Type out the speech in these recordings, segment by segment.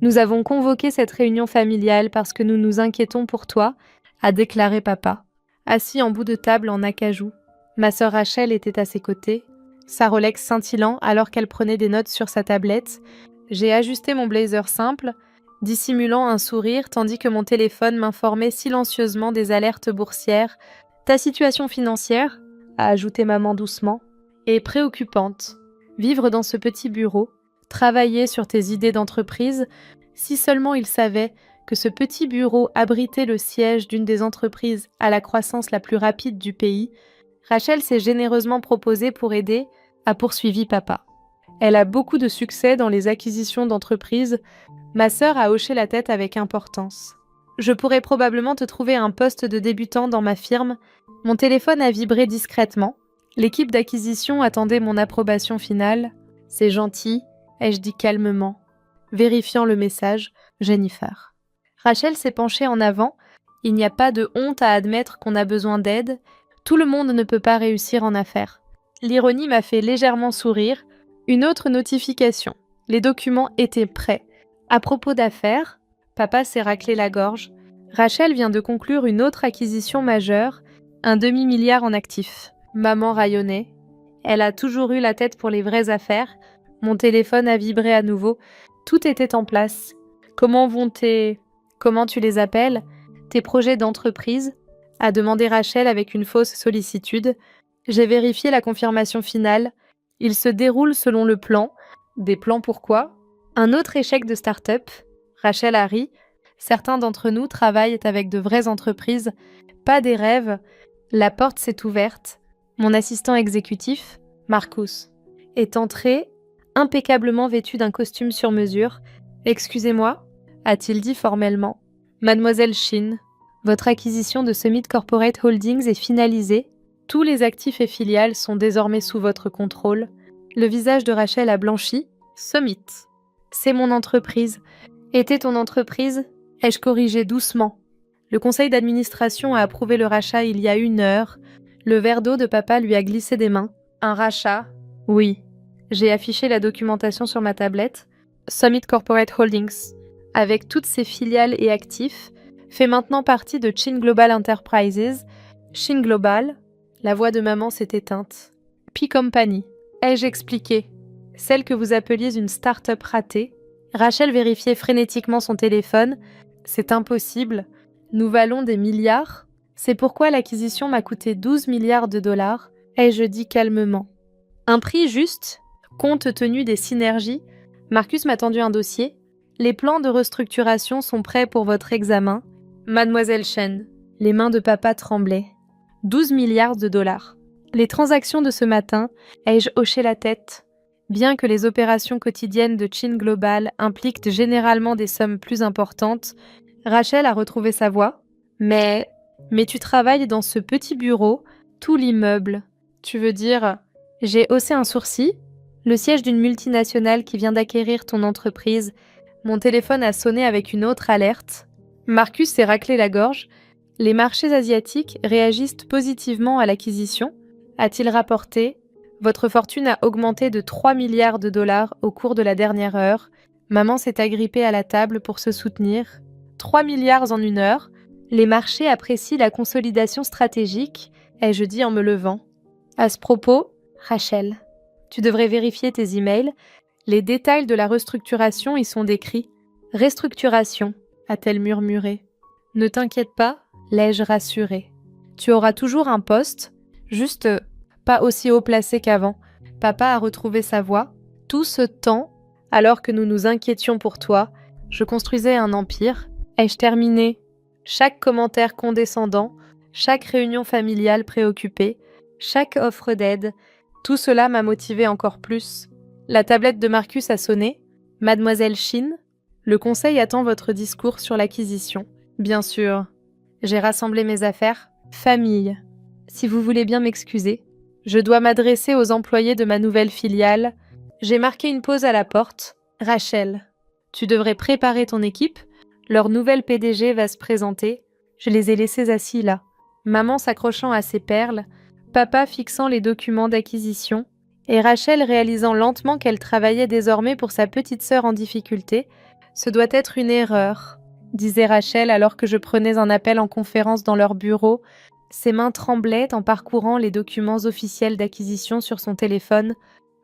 Nous avons convoqué cette réunion familiale parce que nous nous inquiétons pour toi, a déclaré papa, assis en bout de table en acajou. Ma sœur Rachel était à ses côtés, sa Rolex scintillant alors qu'elle prenait des notes sur sa tablette. J'ai ajusté mon blazer simple, dissimulant un sourire tandis que mon téléphone m'informait silencieusement des alertes boursières. Ta situation financière, a ajouté maman doucement, est préoccupante. Vivre dans ce petit bureau, travailler sur tes idées d'entreprise, si seulement il savait que ce petit bureau abritait le siège d'une des entreprises à la croissance la plus rapide du pays. Rachel s'est généreusement proposée pour aider, a poursuivi papa. Elle a beaucoup de succès dans les acquisitions d'entreprises. Ma sœur a hoché la tête avec importance. Je pourrais probablement te trouver un poste de débutant dans ma firme. Mon téléphone a vibré discrètement. L'équipe d'acquisition attendait mon approbation finale. C'est gentil, ai-je dit calmement, vérifiant le message, Jennifer. Rachel s'est penchée en avant. Il n'y a pas de honte à admettre qu'on a besoin d'aide. Tout le monde ne peut pas réussir en affaires. L'ironie m'a fait légèrement sourire. Une autre notification. Les documents étaient prêts. À propos d'affaires, papa s'est raclé la gorge. Rachel vient de conclure une autre acquisition majeure, un demi-milliard en actifs. Maman rayonnait. Elle a toujours eu la tête pour les vraies affaires. Mon téléphone a vibré à nouveau. Tout était en place. Comment tu les appelles? Tes projets d'entreprise? A demandé Rachel avec une fausse sollicitude. J'ai vérifié la confirmation finale. Il se déroule selon le plan. Des plans pourquoi? Un autre échec de start-up. Rachel a ri. Certains d'entre nous travaillent avec de vraies entreprises, pas des rêves. La porte s'est ouverte. Mon assistant exécutif, Marcus, est entré, impeccablement vêtu d'un costume sur mesure. « Excusez-moi », a-t-il dit formellement. « Mademoiselle Shin, votre acquisition de Summit Corporate Holdings est finalisée. Tous les actifs et filiales sont désormais sous votre contrôle. » Le visage de Rachel a blanchi. « Summit. C'est mon entreprise. Était ton entreprise ?» ai-je corrigé doucement. Le conseil d'administration a approuvé le rachat il y a 1 heure. Le verre d'eau de papa lui a glissé des mains. Un rachat? Oui. J'ai affiché la documentation sur ma tablette. Summit Corporate Holdings, avec toutes ses filiales et actifs, fait maintenant partie de Chin Global Enterprises. Chin Global, la voix de maman s'est éteinte. P Company, ai-je expliqué. Celle que vous appeliez une start-up ratée. Rachel vérifiait frénétiquement son téléphone. C'est impossible. Nous valons des milliards. C'est pourquoi l'acquisition m'a coûté 12 milliards de dollars, ai-je dit calmement. Un prix juste, compte tenu des synergies. Marcus m'a tendu un dossier. Les plans de restructuration sont prêts pour votre examen. Mademoiselle Shen, les mains de papa tremblaient. 12 milliards de dollars. Les transactions de ce matin, ai-je hoché la tête. Bien que les opérations quotidiennes de Chin Global impliquent généralement des sommes plus importantes, Rachel a retrouvé sa voix. Mais tu travailles dans ce petit bureau, tout l'immeuble. Tu veux dire... J'ai haussé un sourcil. Le siège d'une multinationale qui vient d'acquérir ton entreprise. Mon téléphone a sonné avec une autre alerte. Marcus s'est raclé la gorge. Les marchés asiatiques réagissent positivement à l'acquisition, a-t-il rapporté. Votre fortune a augmenté de 3 milliards de dollars au cours de la dernière heure. Maman s'est agrippée à la table pour se soutenir. 3 milliards en 1 heure. Les marchés apprécient la consolidation stratégique, ai-je dit en me levant. À ce propos, Rachel, tu devrais vérifier tes emails. Les détails de la restructuration y sont décrits. Restructuration, a-t-elle murmuré. Ne t'inquiète pas, l'ai-je rassuré. Tu auras toujours un poste, juste pas aussi haut placé qu'avant. Papa a retrouvé sa voix. Tout ce temps, alors que nous nous inquiétions pour toi, je construisais un empire. Ai-je terminé? Chaque commentaire condescendant, chaque réunion familiale préoccupée, chaque offre d'aide, tout cela m'a motivé encore plus. La tablette de Marcus a sonné. Mademoiselle Shin, le conseil attend votre discours sur l'acquisition. Bien sûr. J'ai rassemblé mes affaires. Famille. Si vous voulez bien m'excuser, je dois m'adresser aux employés de ma nouvelle filiale. J'ai marqué une pause à la porte. Rachel, tu devrais préparer ton équipe. Leur nouvelle PDG va se présenter. Je les ai laissés assis là. Maman s'accrochant à ses perles, papa fixant les documents d'acquisition, et Rachel réalisant lentement qu'elle travaillait désormais pour sa petite sœur en difficulté, Ce doit être une erreur, disait Rachel alors que je prenais un appel en conférence dans leur bureau. Ses mains tremblaient en parcourant les documents officiels d'acquisition sur son téléphone.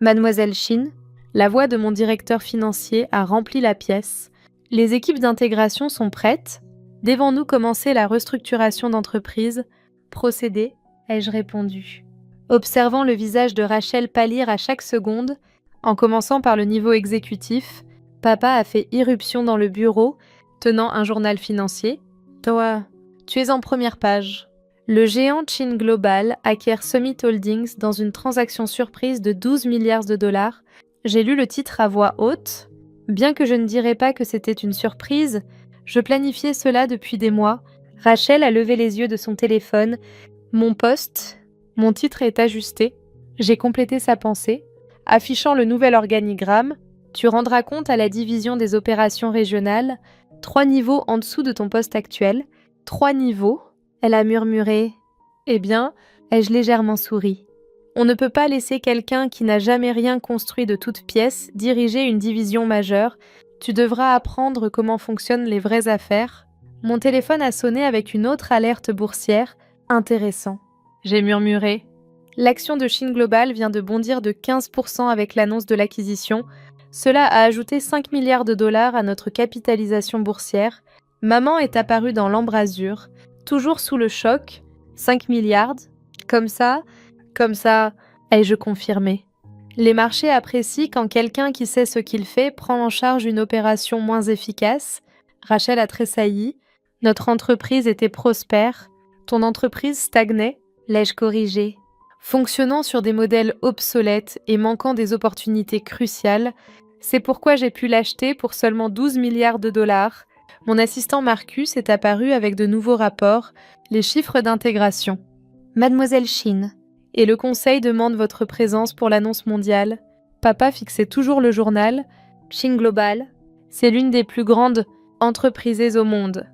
Mademoiselle Shin, la voix de mon directeur financier a rempli la pièce. Les équipes d'intégration sont prêtes. Devons-nous commencer la restructuration d'entreprise? Procéder, ai-je répondu. Observant le visage de Rachel pâlir à chaque seconde, en commençant par le niveau exécutif, papa a fait irruption dans le bureau, tenant un journal financier. Toi, tu es en première page. Le géant Chin Global acquiert Summit Holdings dans une transaction surprise de 12 milliards de dollars. J'ai lu le titre à voix haute. Bien que je ne dirais pas que c'était une surprise, je planifiais cela depuis des mois. Rachel a levé les yeux de son téléphone. Mon titre est ajusté. J'ai complété sa pensée, affichant le nouvel organigramme. Tu rendras compte à la division des opérations régionales, 3 niveaux en dessous de ton poste actuel. 3 niveaux, elle a murmuré. Eh bien, ai-je légèrement souri. On ne peut pas laisser quelqu'un qui n'a jamais rien construit de toute pièce diriger une division majeure. Tu devras apprendre comment fonctionnent les vraies affaires. Mon téléphone a sonné avec une autre alerte boursière. Intéressant. J'ai murmuré. L'action de Shin Global vient de bondir de 15% avec l'annonce de l'acquisition. Cela a ajouté 5 milliards de dollars à notre capitalisation boursière. Maman est apparue dans l'embrasure, toujours sous le choc. 5 milliards. Comme ça, ai-je confirmé. Les marchés apprécient quand quelqu'un qui sait ce qu'il fait prend en charge une opération moins efficace. Rachel a tressailli. Notre entreprise était prospère. Ton entreprise stagnait, l'ai-je corrigé. Fonctionnant sur des modèles obsolètes et manquant des opportunités cruciales, c'est pourquoi j'ai pu l'acheter pour seulement 12 milliards de dollars. Mon assistant Marcus est apparu avec de nouveaux rapports, les chiffres d'intégration. Mademoiselle Shin, et le conseil demande votre présence pour l'annonce mondiale. Papa fixait toujours le journal. Shin Global, c'est l'une des plus grandes entreprises au monde.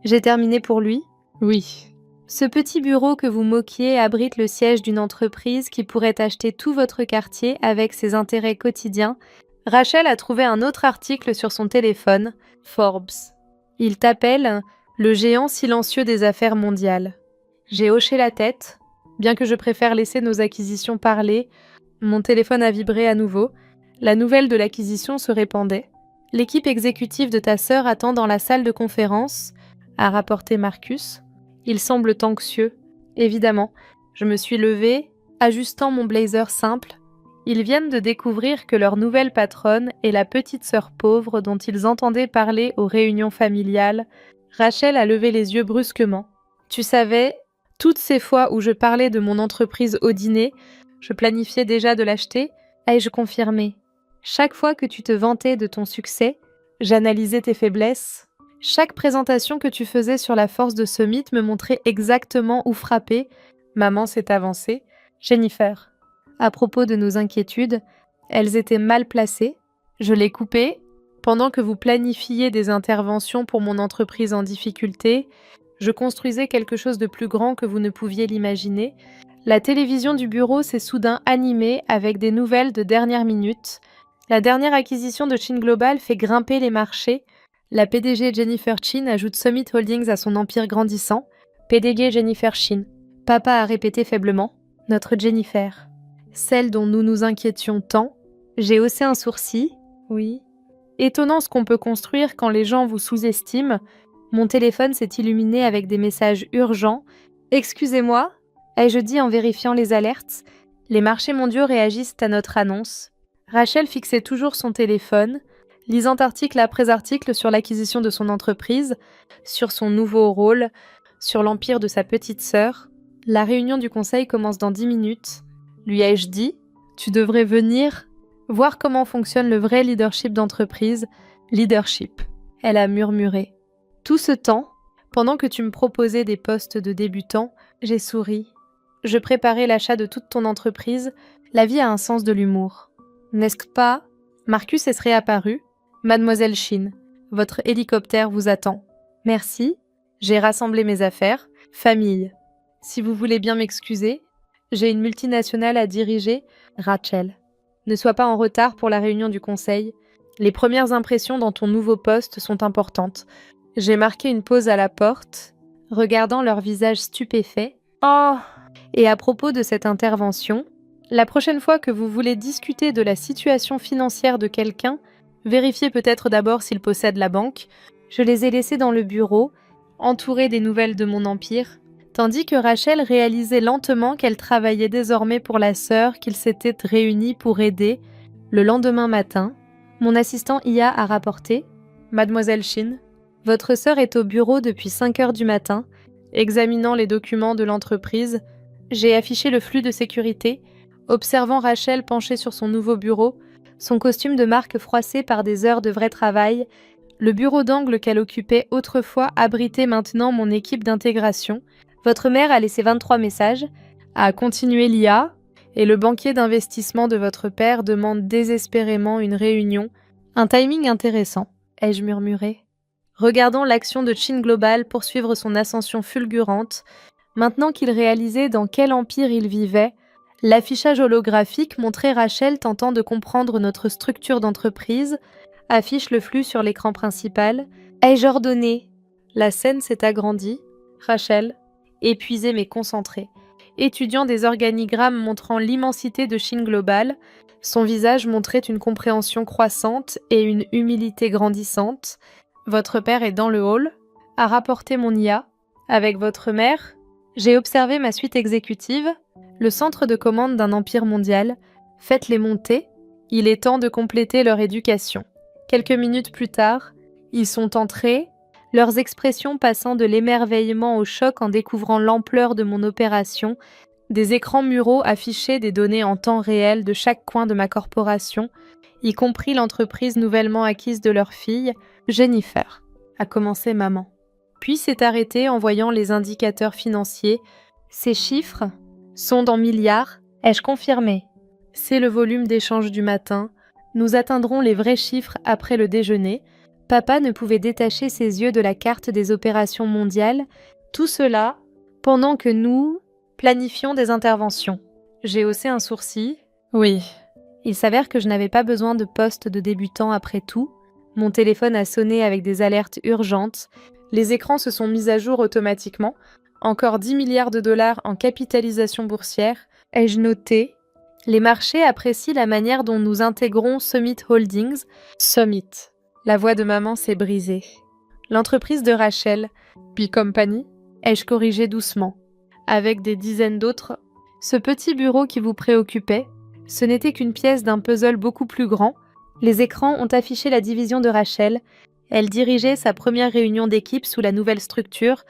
J'ai terminé pour lui? Oui. Ce petit bureau que vous moquiez abrite le siège d'une entreprise qui pourrait acheter tout votre quartier avec ses intérêts quotidiens. Rachel a trouvé un autre article sur son téléphone, Forbes. Il t'appelle le géant silencieux des affaires mondiales. J'ai hoché la tête. Bien que je préfère laisser nos acquisitions parler, mon téléphone a vibré à nouveau. La nouvelle de l'acquisition se répandait. L'équipe exécutive de ta sœur attend dans la salle de conférence, a rapporté Marcus. Il semble anxieux. Évidemment, je me suis levée, ajustant mon blazer simple. Ils viennent de découvrir que leur nouvelle patronne est la petite sœur pauvre dont ils entendaient parler aux réunions familiales. Rachel a levé les yeux brusquement. Tu savais, toutes ces fois où je parlais de mon entreprise au dîner, je planifiais déjà de l'acheter, ai-je confirmé. Chaque fois que tu te vantais de ton succès, j'analysais tes faiblesses. Chaque présentation que tu faisais sur la force de ce mythe me montrait exactement où frapper. Maman s'est avancée. Jennifer. À propos de nos inquiétudes, elles étaient mal placées. Je les coupais. Pendant que vous planifiez des interventions pour mon entreprise en difficulté, je construisais quelque chose de plus grand que vous ne pouviez l'imaginer. La télévision du bureau s'est soudain animée avec des nouvelles de dernière minute. La dernière acquisition de Chin Global fait grimper les marchés. La PDG Jennifer Chin ajoute Summit Holdings à son empire grandissant. PDG Jennifer Chin. Papa a répété faiblement. Notre Jennifer. Celle dont nous nous inquiétions tant. J'ai haussé un sourcil. Oui. Étonnant ce qu'on peut construire quand les gens vous sous-estiment. Mon téléphone s'est illuminé avec des messages urgents. Excusez-moi, ai-je dit en vérifiant les alertes. Les marchés mondiaux réagissent à notre annonce. Rachel fixait toujours son téléphone, lisant article après article sur l'acquisition de son entreprise, sur son nouveau rôle, sur l'empire de sa petite sœur. La réunion du conseil commence dans 10 minutes. Lui ai-je dit, tu devrais venir voir comment fonctionne le vrai leadership d'entreprise. Leadership. Elle a murmuré. Tout ce temps, pendant que tu me proposais des postes de débutant, j'ai souri. Je préparais l'achat de toute ton entreprise. La vie a un sens de l'humour. N'est-ce pas? Marcus est réapparu. Mademoiselle Shin, votre hélicoptère vous attend. Merci. J'ai rassemblé mes affaires. Famille. Si vous voulez bien m'excuser, j'ai une multinationale à diriger. Rachel. Ne sois pas en retard pour la réunion du conseil. Les premières impressions dans ton nouveau poste sont importantes. J'ai marqué une pause à la porte, regardant leur visage stupéfait. Oh! Et à propos de cette intervention, la prochaine fois que vous voulez discuter de la situation financière de quelqu'un, vérifiez peut-être d'abord s'il possède la banque. Je les ai laissés dans le bureau, entourés des nouvelles de mon empire, tandis que Rachel réalisait lentement qu'elle travaillait désormais pour la sœur qu'ils s'étaient réunis pour aider. Le lendemain matin, mon assistant IA a rapporté « Mademoiselle Shin, votre sœur est au bureau depuis 5 heures du matin, examinant les documents de l'entreprise. J'ai affiché le flux de sécurité, observant Rachel penchée sur son nouveau bureau, son costume de marque froissé par des heures de vrai travail. Le bureau d'angle qu'elle occupait autrefois abritait maintenant mon équipe d'intégration. Votre mère a laissé 23 messages, a continué l'IA, et le banquier d'investissement de votre père demande désespérément une réunion. Un timing intéressant, ai-je murmuré. Regardons l'action de Shin Global poursuivre son ascension fulgurante. Maintenant qu'il réalisait dans quel empire il vivait, l'affichage holographique montrait Rachel tentant de comprendre notre structure d'entreprise, affiche le flux sur l'écran principal. Ai-je ordonné? La scène s'est agrandie. Rachel, épuisée mais concentrée, étudiant des organigrammes montrant l'immensité de Shin Global, son visage montrait une compréhension croissante et une humilité grandissante. Votre père est dans le hall, a rapporté mon IA. Avec votre mère, j'ai observé ma suite exécutive, le centre de commande d'un empire mondial. Faites-les monter, il est temps de compléter leur éducation. Quelques minutes plus tard, ils sont entrés, leurs expressions passant de l'émerveillement au choc en découvrant l'ampleur de mon opération. Des écrans muraux affichaient des données en temps réel de chaque coin de ma corporation, y compris l'entreprise nouvellement acquise de leur fille, Jennifer, a commencé maman. Puis s'est arrêtée en voyant les indicateurs financiers. Ces chiffres sont en milliards, ai-je confirmé. C'est le volume d'échange du matin. Nous atteindrons les vrais chiffres après le déjeuner. Papa ne pouvait détacher ses yeux de la carte des opérations mondiales. Tout cela pendant que nous planifions des interventions. J'ai haussé un sourcil. Oui. Il s'avère que je n'avais pas besoin de poste de débutant après tout. Mon téléphone a sonné avec des alertes urgentes. Les écrans se sont mis à jour automatiquement. Encore 10 milliards de dollars en capitalisation boursière. Ai-je noté? Les marchés apprécient la manière dont nous intégrons Summit Holdings. Summit. La voix de maman s'est brisée. L'entreprise de Rachel, puis Company, ai-je corrigé doucement. Avec des dizaines d'autres, ce petit bureau qui vous préoccupait, ce n'était qu'une pièce d'un puzzle beaucoup plus grand. Les écrans ont affiché la division de Rachel. Elle dirigeait sa première réunion d'équipe sous la nouvelle structure.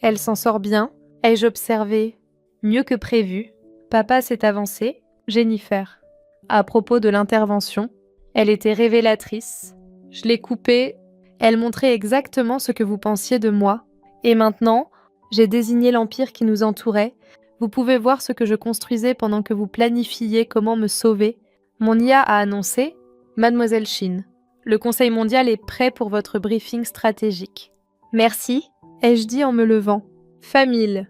Elle s'en sort bien. Ai-je observé? Mieux que prévu. Papa s'est avancé. Jennifer. À propos de l'intervention, elle était révélatrice. Je l'ai coupée. Elle montrait exactement ce que vous pensiez de moi. Et maintenant, j'ai désigné l'empire qui nous entourait. Vous pouvez voir ce que je construisais pendant que vous planifiez comment me sauver. Mon IA a annoncé « Mademoiselle Shin, le Conseil mondial est prêt pour votre briefing stratégique. » « Merci », ai-je dit en me levant. « Famille,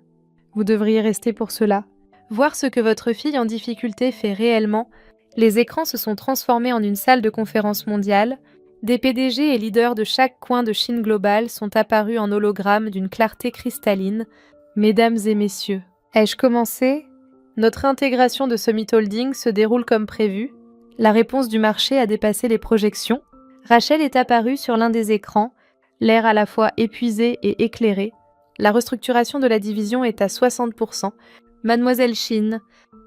vous devriez rester pour cela. Voir ce que votre fille en difficulté fait réellement. » Les écrans se sont transformés en une salle de conférence mondiale. Des PDG et leaders de chaque coin de Shin Global sont apparus en hologramme d'une clarté cristalline. « Mesdames et messieurs, ai-je commencé? Notre intégration de Summit Holdings se déroule comme prévu. La réponse du marché a dépassé les projections. Rachel est apparue sur l'un des écrans, l'air à la fois épuisé et éclairé. La restructuration de la division est à 60%. Mademoiselle Shin,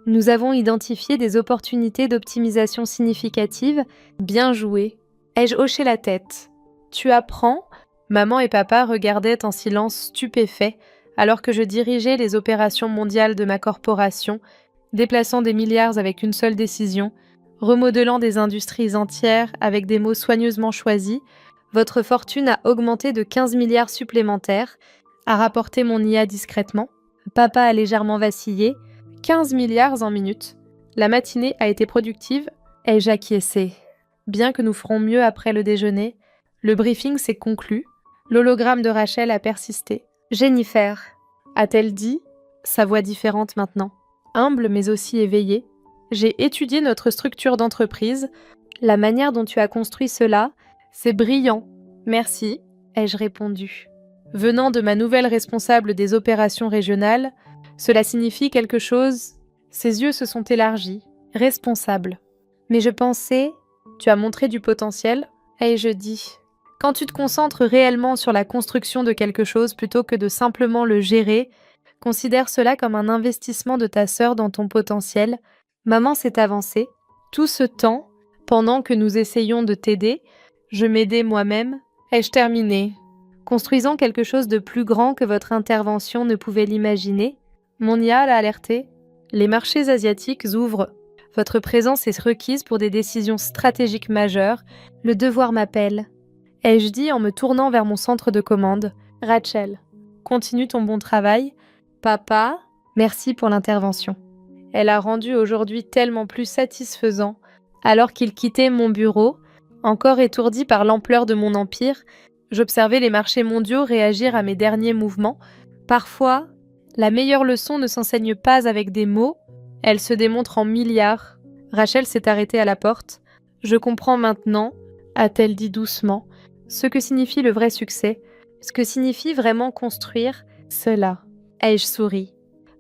nous avons identifié des opportunités d'optimisation significatives. Bien joué. Ai-je hoché la tête? Tu apprends? Maman et papa regardaient en silence stupéfaits alors que je dirigeais les opérations mondiales de ma corporation, déplaçant des milliards avec une seule décision, remodelant des industries entières avec des mots soigneusement choisis. Votre fortune a augmenté de 15 milliards supplémentaires, a rapporté mon IA discrètement. Papa a légèrement vacillé. 15 milliards en minutes. La matinée a été productive. Ai-je acquiescé? Bien que nous ferons mieux après le déjeuner, le briefing s'est conclu. L'hologramme de Rachel a persisté. Jennifer, a-t-elle dit, sa voix différente maintenant, humble mais aussi éveillée. J'ai étudié notre structure d'entreprise. La manière dont tu as construit cela, c'est brillant. Merci, ai-je répondu. Venant de ma nouvelle responsable des opérations régionales, cela signifie quelque chose. Ses yeux se sont élargis. Responsable. Mais je pensais, tu as montré du potentiel, ai-je dit. Quand tu te concentres réellement sur la construction de quelque chose plutôt que de simplement le gérer, considère cela comme un investissement de ta sœur dans ton potentiel. Maman s'est avancée. Tout ce temps, pendant que nous essayions de t'aider, je m'aidais moi-même. Ai-je terminé? Construisant quelque chose de plus grand que votre intervention ne pouvait l'imaginer, mon IA l'a alerté. Les marchés asiatiques ouvrent. Votre présence est requise pour des décisions stratégiques majeures. Le devoir m'appelle. Ai-je dit en me tournant vers mon centre de commande. Rachel, continue ton bon travail. Papa, merci pour l'intervention. Elle a rendu aujourd'hui tellement plus satisfaisant. Alors qu'il quittait mon bureau, encore étourdi par l'ampleur de mon empire, j'observais les marchés mondiaux réagir à mes derniers mouvements. Parfois, la meilleure leçon ne s'enseigne pas avec des mots, elle se démontre en milliards. Rachel s'est arrêtée à la porte. Je comprends maintenant, a-t-elle dit doucement, ce que signifie le vrai succès, ce que signifie vraiment construire cela. Ai-je souri.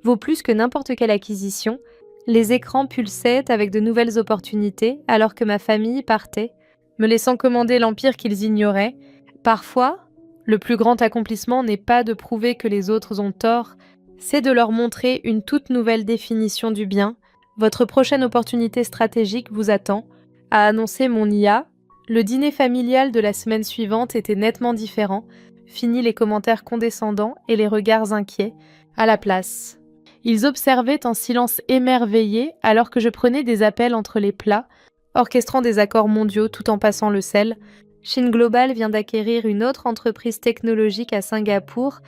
Vaut plus que n'importe quelle acquisition. Les écrans pulsaient avec de nouvelles opportunités alors que ma famille partait, me laissant commander l'empire qu'ils ignoraient. Parfois, le plus grand accomplissement n'est pas de prouver que les autres ont tort, c'est de leur montrer une toute nouvelle définition du bien. Votre prochaine opportunité stratégique vous attend, a annoncé mon IA. Le dîner familial de la semaine suivante était nettement différent. Fini les commentaires condescendants et les regards inquiets. À la place. Ils observaient en silence émerveillé alors que je prenais des appels entre les plats, orchestrant des accords mondiaux tout en passant le sel. Shin Global vient d'acquérir une autre entreprise technologique à Singapour,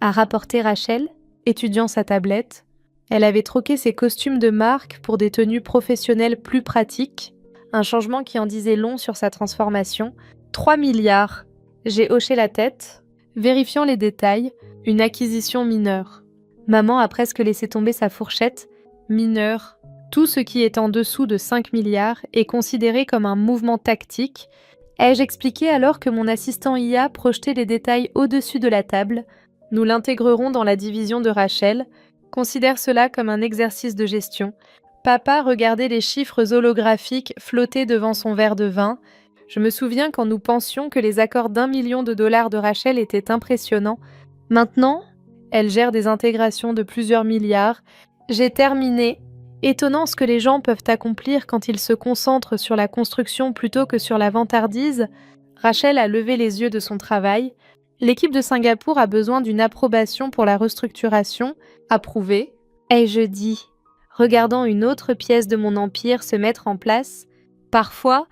a rapporté Rachel, étudiant sa tablette. Elle avait troqué ses costumes de marque pour des tenues professionnelles plus pratiques, un changement qui en disait long sur sa transformation. 3 milliards. J'ai hoché la tête, vérifiant les détails, une acquisition mineure. Maman a presque laissé tomber sa fourchette. Mineure. Tout ce qui est en dessous de 5 milliards est considéré comme un mouvement tactique. Ai-je expliqué alors que mon assistant IA projetait les détails au-dessus de la table? Nous l'intégrerons dans la division de Rachel. Considère cela comme un exercice de gestion. Papa regardait les chiffres holographiques flotter devant son verre de vin. Je me souviens quand nous pensions que les accords d'1 million de dollars de Rachel étaient impressionnants. Maintenant, elle gère des intégrations de plusieurs milliards. J'ai terminé. Étonnant ce que les gens peuvent accomplir quand ils se concentrent sur la construction plutôt que sur la vantardise. Rachel a levé les yeux de son travail. L'équipe de Singapour a besoin d'une approbation pour la restructuration. Approuvée, ai-je dit, regardant une autre pièce de mon empire se mettre en place. Parfois,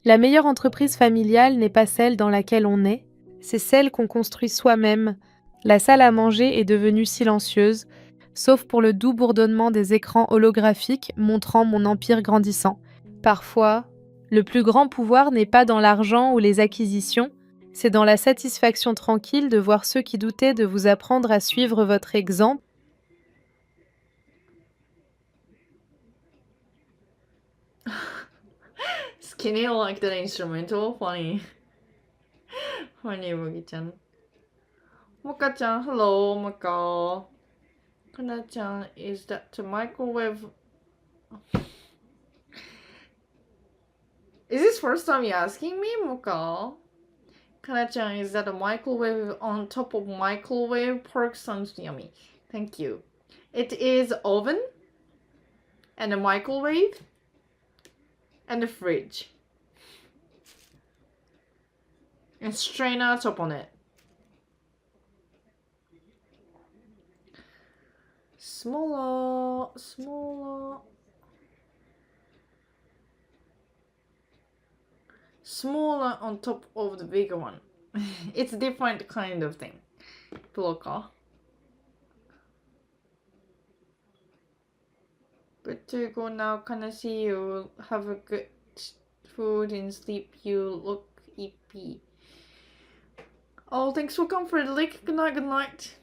la meilleure entreprise familiale n'est pas celle dans laquelle on est, c'est celle qu'on construit soi-même. La salle à manger est devenue silencieuse, sauf pour le doux bourdonnement des écrans holographiques montrant mon empire grandissant. Parfois, le plus grand pouvoir n'est pas dans l'argent ou les acquisitions, c'est dans la satisfaction tranquille de voir ceux qui doutaient de vous apprendre à suivre votre exemple. Skinny like that instrumental. Funny. Funny, Mugi-chan. Mocha-chan, hello, Mocha. Kana-chan, is that the microwave? Is this first time you're asking me, Mocha? Kana-chan, is that a microwave on top of microwave? Pork sounds yummy. Thank you. It is oven and a microwave and a fridge. And strainer top on it. Smaller, smaller. Smaller on top of the bigger one. It's a different kind of thing. Blocker. But to go now, can I see you? Have a good food and sleep. You look eepy. Oh, thanks for comfort, Lick. Good night, good night.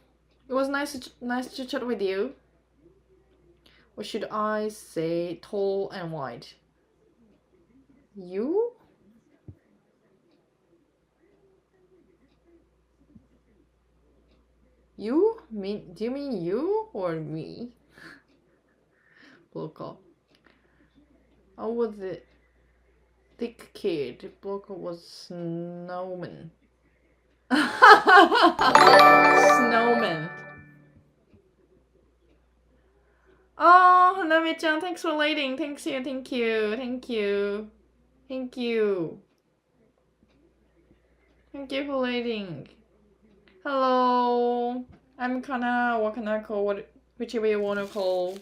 It was nice to chat with you. Or should I say tall and wide? You? You? Do you mean you or me? Blocker. I was the thick kid. Blocker was snowman. Snowman. Oh, Hanami-chan, thanks for waiting. Thank you. Thank you for waiting. Hello. I'm Kana or Kanako, whichever you want to call.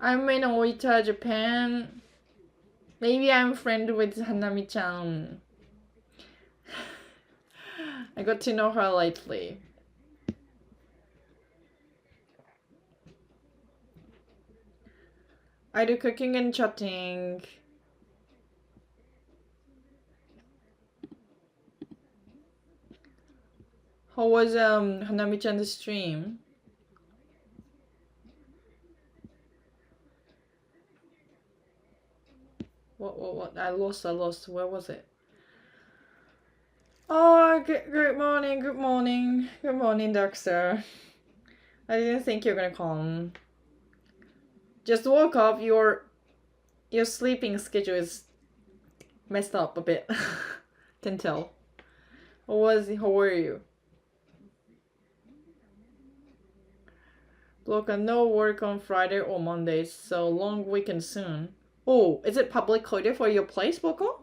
I'm in Oita, Japan. Maybe I'm friend with Hanami-chan. I got to know her lately. I do cooking and chatting. How was Hanami-chan's stream? What? I lost. Where was it? Oh, good morning, Dexter. I didn't think you're gonna come. Just woke up. Your sleeping schedule is messed up a bit. Can tell. How are you? Bloka, no work on Friday or Monday, so long weekend soon. Oh, is it public holiday for your place, Bloka?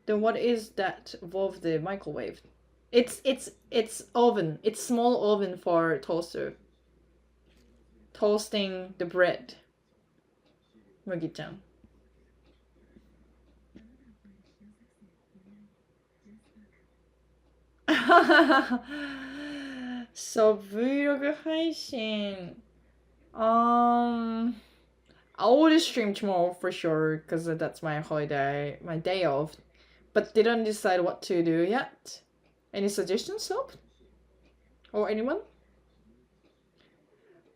Then what is that above the microwave? It's oven. It's small oven for toaster. Toasting the bread. Mugi-chan. So Vlog 配信 I will stream tomorrow for sure because that's my holiday, my day off, but didn't decide what to do yet. Any suggestions, Soap? Or anyone?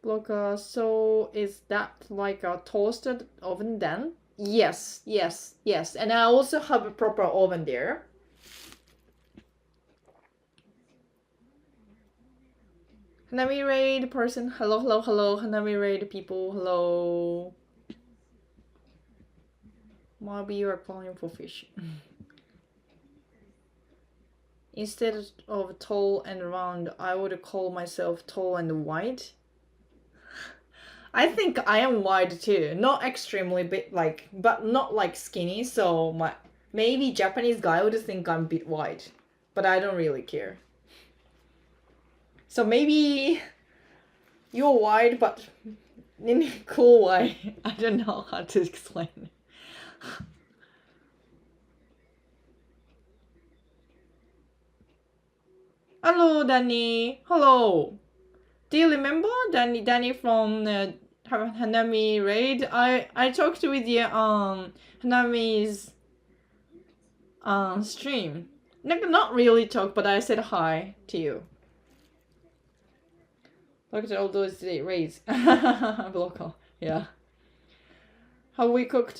Bloka, so is that like a toasted oven then? Yes. And I also have a proper oven there. Hanami Raid person. Hello. Hanami Raid people. Hello. Maybe you are calling for fish. Instead of tall and round, I would call myself tall and wide. I think I am wide too. Not extremely bit but not like skinny. So maybe Japanese guy would think I'm a bit wide, but I don't really care. So maybe you're wide, but in a cool way. I don't know how to explain. Hello, Danny. Hello. Do you remember Danny from Hanami Raid? I talked with you on Hanami's stream. Not really talk, but I said hi to you. Look at all those raids. Blocker. Yeah. How we cooked